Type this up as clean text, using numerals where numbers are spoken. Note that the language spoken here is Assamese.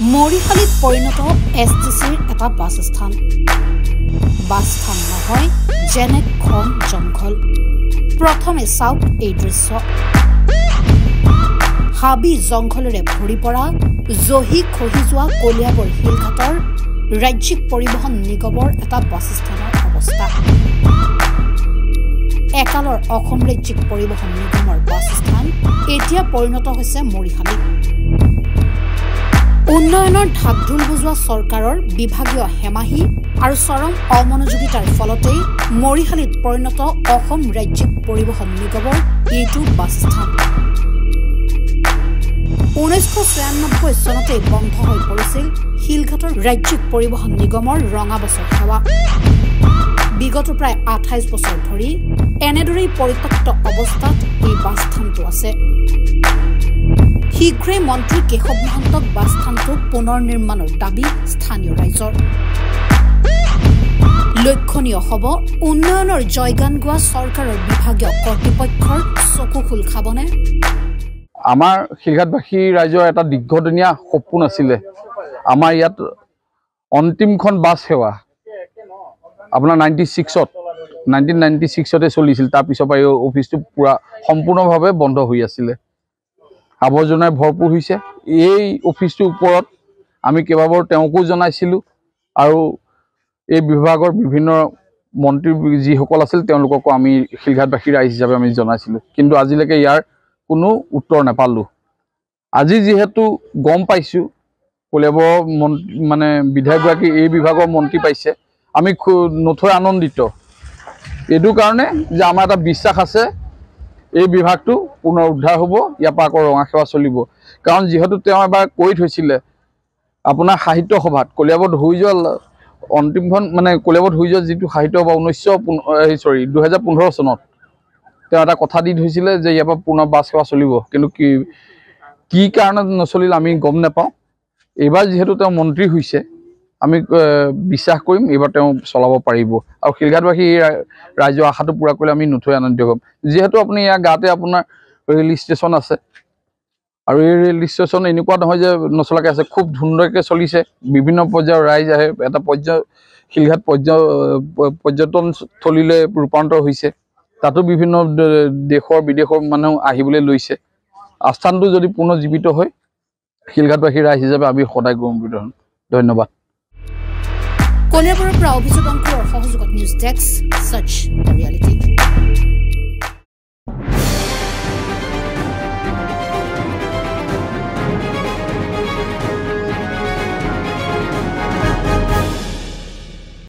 মৰিশালীত পৰিণত এছটিচিৰ এটা বাছ স্থান নহয় যেনে ঘন জংঘল। প্ৰথমে চাওক এই দৃশ্য। হাবি জংঘলেৰে ভৰি পৰা জহি খহি যোৱা কলিয়াবৰ শিলঘাটৰ ৰাজ্যিক পৰিবহণ নিগমৰ এটা বাছ স্থানৰ অৱস্থা। একালৰ অসম ৰাজ্যিক পৰিবহণ নিগমৰ বাছ স্থান এতিয়া পৰিণত হৈছে মৰিশালী। উন্নয়নৰ ঢাকঢোল বজোৱা চৰকাৰৰ বিভাগীয় হেমাহি আৰু চৰম অমনোযোগিতাৰ ফলতেই মৰিশালীত পৰিণত অসম ৰাজ্যিক পৰিবহণ নিগমৰ এইটো বাছ স্থান। 1996 চনতেই বন্ধ হৈ পৰিছিল শিলঘাটৰ ৰাজ্যিক পৰিবহণ নিগমৰ ৰঙা বাছৰ সেৱা। বিগত প্ৰায় 28 বছৰ ধৰি এনেদৰেই পৰিত্যক্ত অৱস্থাত এই বাছ স্থানটো আছে। শীঘ্ৰে মন্ত্ৰী কেশৱ মহন্তক বাছ স্থানটো পুনৰ নিৰ্মাণৰ দাবী স্থানীয় ৰাইজৰ। লক্ষণীয় হ'ব উন্নয়নৰ জয়গান গোৱা চৰকাৰৰ বিভাগীয় কৰ্তৃপক্ষৰ চকু খোল খাবনে? আমাৰ শিলঘাটবাসী ৰাইজৰ এটা দীৰ্ঘদিনীয়া সপোন আছিলে। আমাৰ ইয়াত অন্তিমখন বাছ সেৱা আপোনাৰ 1996তে চলিছিল। তাৰ পিছৰ পৰা এই অফিচটো পুৰা সম্পূৰ্ণভাৱে বন্ধ হৈ আছিলে। আৱৰ্জনাই ভৰপূৰ হৈছে। এই অফিচটোৰ ওপৰত আমি কেইবাবাৰো তেওঁকো জনাইছিলোঁ আৰু এই বিভাগৰ বিভিন্ন মন্ত্ৰী যিসকল আছিল তেওঁলোককো আমি শিলঘাটবাসী ৰাইজ হিচাপে আমি জনাইছিলোঁ, কিন্তু আজিলৈকে ইয়াৰ কোনো উত্তৰ নাপালোঁ। আজি যিহেতু গম পাইছোঁ কলিয়াবৰ মানে বিধায়কগৰাকী এই বিভাগৰ মন্ত্ৰী পাইছে, আমি নথৈ আনন্দিত। এইটো কাৰণে যে আমাৰ এটা বিশ্বাস আছে এই বিভাগটো পুনৰ উদ্ধাৰ হ'ব, ইয়াৰ পৰা আকৌ ৰঙা সেৱা চলিব। কাৰণ যিহেতু তেওঁ এবাৰ কৈ থৈছিলে আপোনাৰ সাহিত্য সভাত কলিয়াবৰত হৈ যোৱা অন্তিমখন মানে কলিয়াবৰত হৈ যোৱা যিটো সাহিত্য সভা 2015 চনত তেওঁ এটা কথা দি থৈছিলে যে ইয়াৰ পৰা পুনৰ বাছ সেৱা চলিব, কিন্তু কি কাৰণত নচলিল আমি গম নাপাওঁ। এইবাৰ যিহেতু তেওঁ মন্ত্ৰী হৈছে আমি বিশ্বাস কৰিম এইবাৰ তেওঁ চলাব পাৰিব আৰু শিলঘাটবাসী ৰাইজৰ আশাটো পূৰা কৰিলে আমি নথৈ আনন্দিত হ'ম। যিহেতু আপুনি ইয়াৰ গাতে আপোনাৰ ৰেল ষ্টেচন আছে আৰু এই ৰেল ষ্টেচন এনেকুৱা নহয় যে নচলাকৈ আছে, খুব ধুনীয়াকৈ চলিছে। বিভিন্ন পৰ্যায়ৰ ৰাইজ আহে, এটা শিলঘাট পৰ্যটনস্থলীলৈ ৰূপান্তৰ হৈছে। তাতো বিভিন্ন দেশৰ বিদেশৰ মানুহ আহিবলৈ লৈছে। আস্থানটো যদি পুনৰ জীৱিত হয় শিলঘাটবাসী ৰাইজ হিচাপে আমি সদায় গৌৰৱান্বিত হ'ম। ধন্যবাদ। কলিয়াবৰৰ পৰা অভিযোগ অংকুৰৰ সহযোগত নিউজ ডেস্ক, সচ দ্য ৰিয়েলিটি।